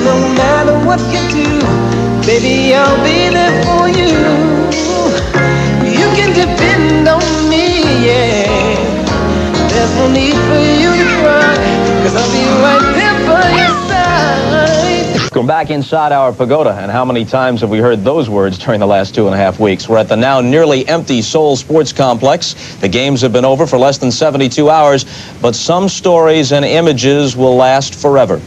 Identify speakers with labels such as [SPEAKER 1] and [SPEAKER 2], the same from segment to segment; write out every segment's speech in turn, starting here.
[SPEAKER 1] no matter what you do, baby, I'll be there for you. You can depend on me, yeah. There's no need for you to cry, 'cause I'll be right there by your side.
[SPEAKER 2] We're back inside our pagoda, and how many times have we heard those words during the last 2.5 weeks? We're at the now nearly empty Seoul Sports Complex. The games have been over for less than 72 hours, but some stories and images will last forever.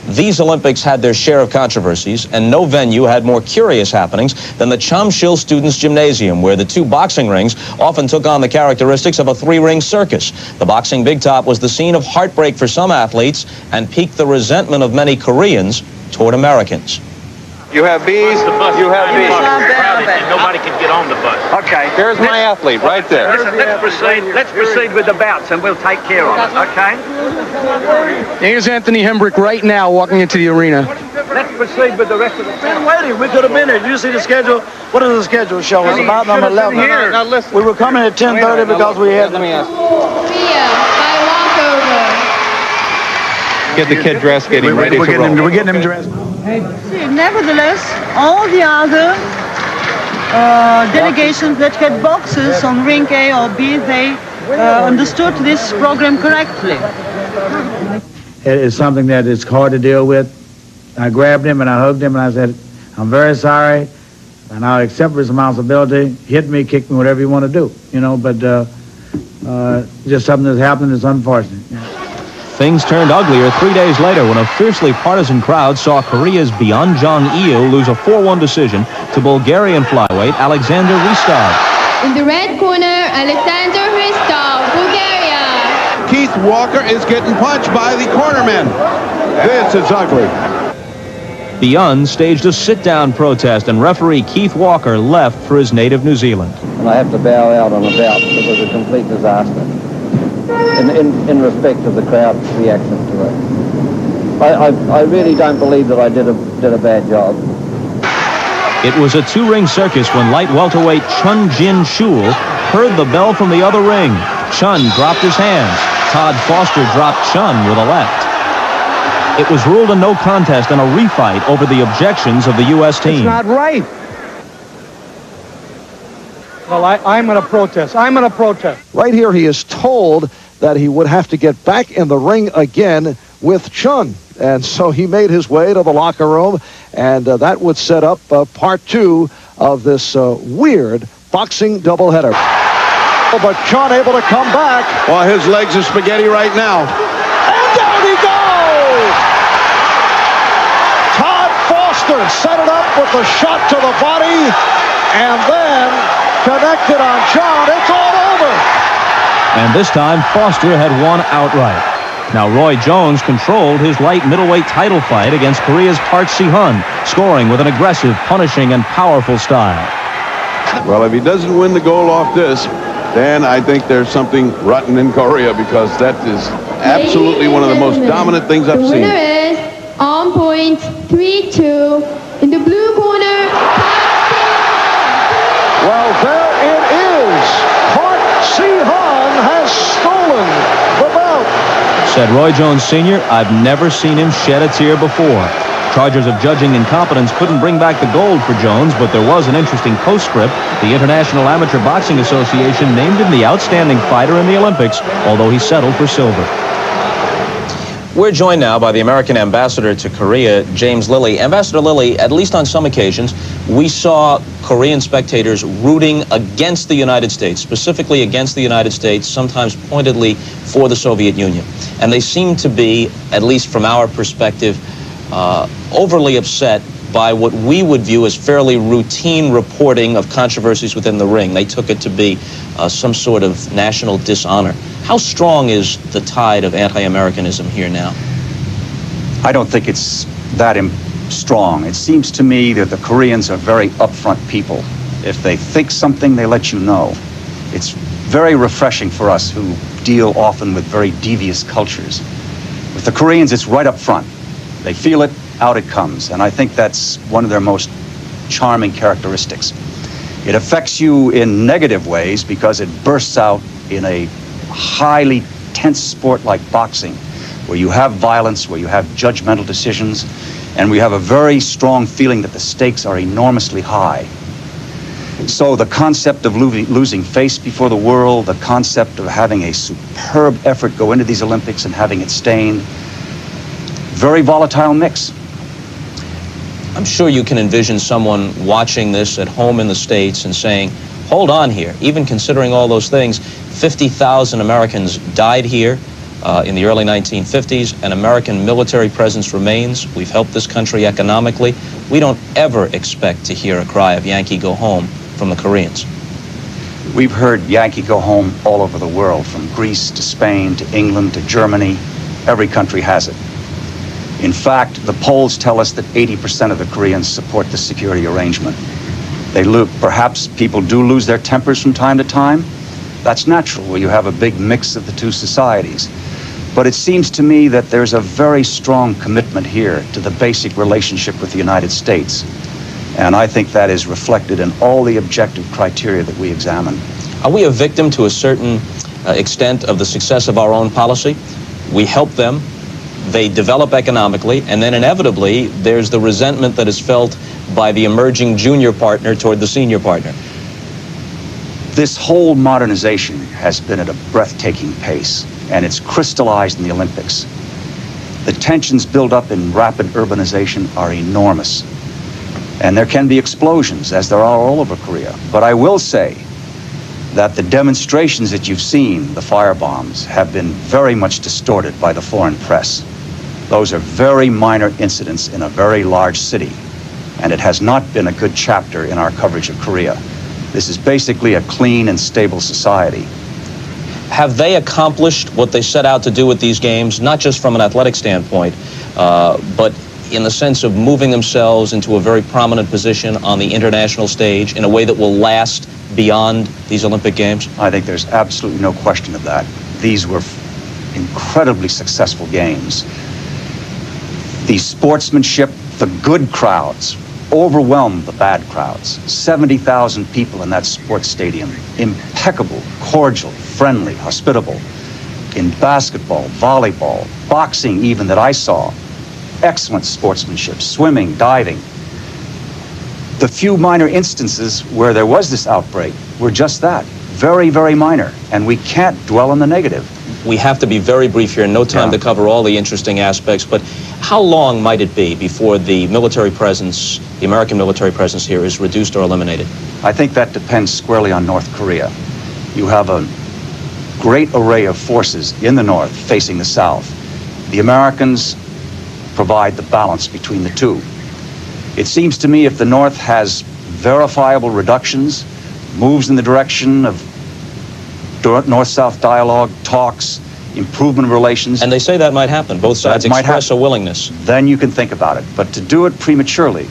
[SPEAKER 2] These Olympics had their share of controversies, and no venue had more curious happenings than the Chamshil Students' Gymnasium, where the two boxing rings often took on the characteristics of a three-ring circus. The boxing big top was the scene of heartbreak for some athletes and piqued the resentment of many Koreans toward Americans.
[SPEAKER 3] You have B's, you have B's.
[SPEAKER 4] Nobody can get on the bus.
[SPEAKER 3] Okay, there's my athlete right there.
[SPEAKER 4] Listen, let's proceed with the bouts and we'll take care of it, okay?
[SPEAKER 5] Here's Anthony Hembrick right now walking into the arena.
[SPEAKER 4] Let's proceed with the rest of the
[SPEAKER 6] Been waiting. We could have been there. Did you see the schedule? What does the schedule show? It's about number 11.
[SPEAKER 3] Now listen.
[SPEAKER 6] We were coming at 10:30 because we had...
[SPEAKER 3] Let me ask.
[SPEAKER 7] Korea by walkover.
[SPEAKER 3] Get the kid dressed, getting ready to roll.
[SPEAKER 6] We're getting him dressed.
[SPEAKER 8] Nevertheless, all the other delegations that had boxes on ring A or B, they understood this program correctly.
[SPEAKER 6] It is something that is hard to deal with. I grabbed him and I hugged him and I said, I'm very sorry and I'll accept responsibility. Hit me, kick me, whatever you want to do. You know, but just something that's happened is unfortunate.
[SPEAKER 2] Things turned uglier 3 days later when a fiercely partisan crowd saw Korea's Byun Jong-il lose a 4-1 decision to Bulgarian flyweight Alexander Ristov.
[SPEAKER 7] In the red corner, Alexander Ristov, Bulgaria.
[SPEAKER 9] Keith Walker is getting punched by the cornerman. This is ugly.
[SPEAKER 2] Byun staged a sit-down protest, and referee Keith Walker left for his native New Zealand.
[SPEAKER 10] And I have to bow out on a bout. It was a complete disaster. In respect of the crowd's reaction to it. I really don't believe that I did a bad job.
[SPEAKER 2] It was a two-ring circus when light welterweight Chun Jin-shul heard the bell from the other ring. Chun dropped his hands. Todd Foster dropped Chun with a left. It was ruled a no contest and a refight over the objections of the U.S. team.
[SPEAKER 5] It's not right. Well, I'm going to protest. I'm going to protest.
[SPEAKER 11] Right here, he is told that he would have to get back in the ring again with Chun. And so he made his way to the locker room, and that would set up part 2 of this weird boxing doubleheader. But Chun able to come back.
[SPEAKER 9] Well, his legs are spaghetti right now.
[SPEAKER 11] And down he goes! Todd Foster set it up with a shot to the body, and then connected on Chun. It's all over.
[SPEAKER 2] And this time, Foster had won outright. Now, Roy Jones controlled his light middleweight title fight against Korea's Park Si-hun, scoring with an aggressive, punishing, and powerful style.
[SPEAKER 9] Well, if he doesn't win the gold off this, then I think there's something rotten in Korea, because that is absolutely one of the most dominant things I've seen.
[SPEAKER 7] The winner is on point 3-2 in the blue corner.
[SPEAKER 11] Well, there it is. Park Si-hun has stolen the belt.
[SPEAKER 2] Said Roy Jones Sr., I've never seen him shed a tear before. Charges of judging incompetence couldn't bring back the gold for Jones, but there was an interesting postscript. The International Amateur Boxing Association named him the outstanding fighter in the Olympics, although he settled for silver. We're joined now by the American ambassador to Korea, James Lilley. Ambassador Lilley, at least on some occasions, we saw Korean spectators rooting against the United States, specifically against the United States, sometimes pointedly for the Soviet Union. And they seem to be, at least from our perspective, overly upset by what we would view as fairly routine reporting of controversies within the ring. They took it to be some sort of national dishonor. How strong is the tide of anti-Americanism here now?
[SPEAKER 12] I don't think it's that strong. It seems to me that the Koreans are very upfront people. If they think something, they let you know. It's very refreshing for us who deal often with very devious cultures. With the Koreans, it's right up front. They feel it, out it comes. And I think that's one of their most charming characteristics. It affects you in negative ways because it bursts out in a highly tense sport like boxing, where you have violence, where you have judgmental decisions, and we have a very strong feeling that the stakes are enormously high. So the concept of losing face before the world, the concept of having a superb effort go into these Olympics and having it stained, very volatile mix.
[SPEAKER 2] I'm sure you can envision someone watching this at home in the States and saying, hold on here, even considering all those things, 50,000 Americans died here in the early 1950s. An American military presence remains. We've helped this country economically. We don't ever expect to hear a cry of Yankee go home from the Koreans.
[SPEAKER 12] We've heard Yankee go home all over the world, from Greece to Spain to England to Germany. Every country has it. In fact, the polls tell us that 80% of the Koreans support the security arrangement. Perhaps people do lose their tempers from time to time. That's natural where you have a big mix of the two societies. But it seems to me that there's a very strong commitment here to the basic relationship with the United States. And I think that is reflected in all the objective criteria that we examine.
[SPEAKER 2] Are we a victim to a certain extent of the success of our own policy? We help them, they develop economically, and then inevitably there's the resentment that is felt by the emerging junior partner toward the senior partner.
[SPEAKER 12] This whole modernization has been at a breathtaking pace, and it's crystallized in the Olympics. The tensions built up in rapid urbanization are enormous. And there can be explosions, as there are all over Korea. But I will say that the demonstrations that you've seen, the firebombs, have been very much distorted by the foreign press. Those are very minor incidents in a very large city, and it has not been a good chapter in our coverage of Korea. This is basically a clean and stable society.
[SPEAKER 2] Have they accomplished what they set out to do with these games, not just from an athletic standpoint, but in the sense of moving themselves into a very prominent position on the international stage in a way that will last beyond these Olympic Games?
[SPEAKER 12] I think there's absolutely no question of that. These were incredibly successful games. The sportsmanship, the good crowds overwhelmed the bad crowds. 70,000 people in that sports stadium. Impeccable, cordial, friendly, hospitable. In basketball, volleyball, boxing even that I saw. Excellent sportsmanship, swimming, diving. The few minor instances where there was this outbreak were just that, very, very minor, and we can't dwell on the negative.
[SPEAKER 2] We have to be very brief here, no time to cover all the interesting aspects, but how long might it be before the military presence, the American military presence here, is reduced or eliminated?
[SPEAKER 12] I think that depends squarely on North Korea. You have a great array of forces in the North facing the South. The Americans provide the balance between the two. It seems to me if the North has verifiable reductions, moves in the direction of North-South dialogue, talks, improvement of relations.
[SPEAKER 2] And they say that might happen. Both sides express a willingness.
[SPEAKER 12] Then you can think about it. But to do it prematurely,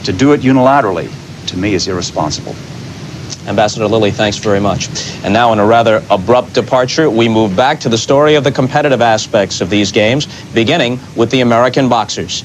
[SPEAKER 12] to do it unilaterally, to me is irresponsible.
[SPEAKER 2] Ambassador Lilley, thanks very much. And now, in a rather abrupt departure, we move back to the story of the competitive aspects of these games, beginning with the American boxers.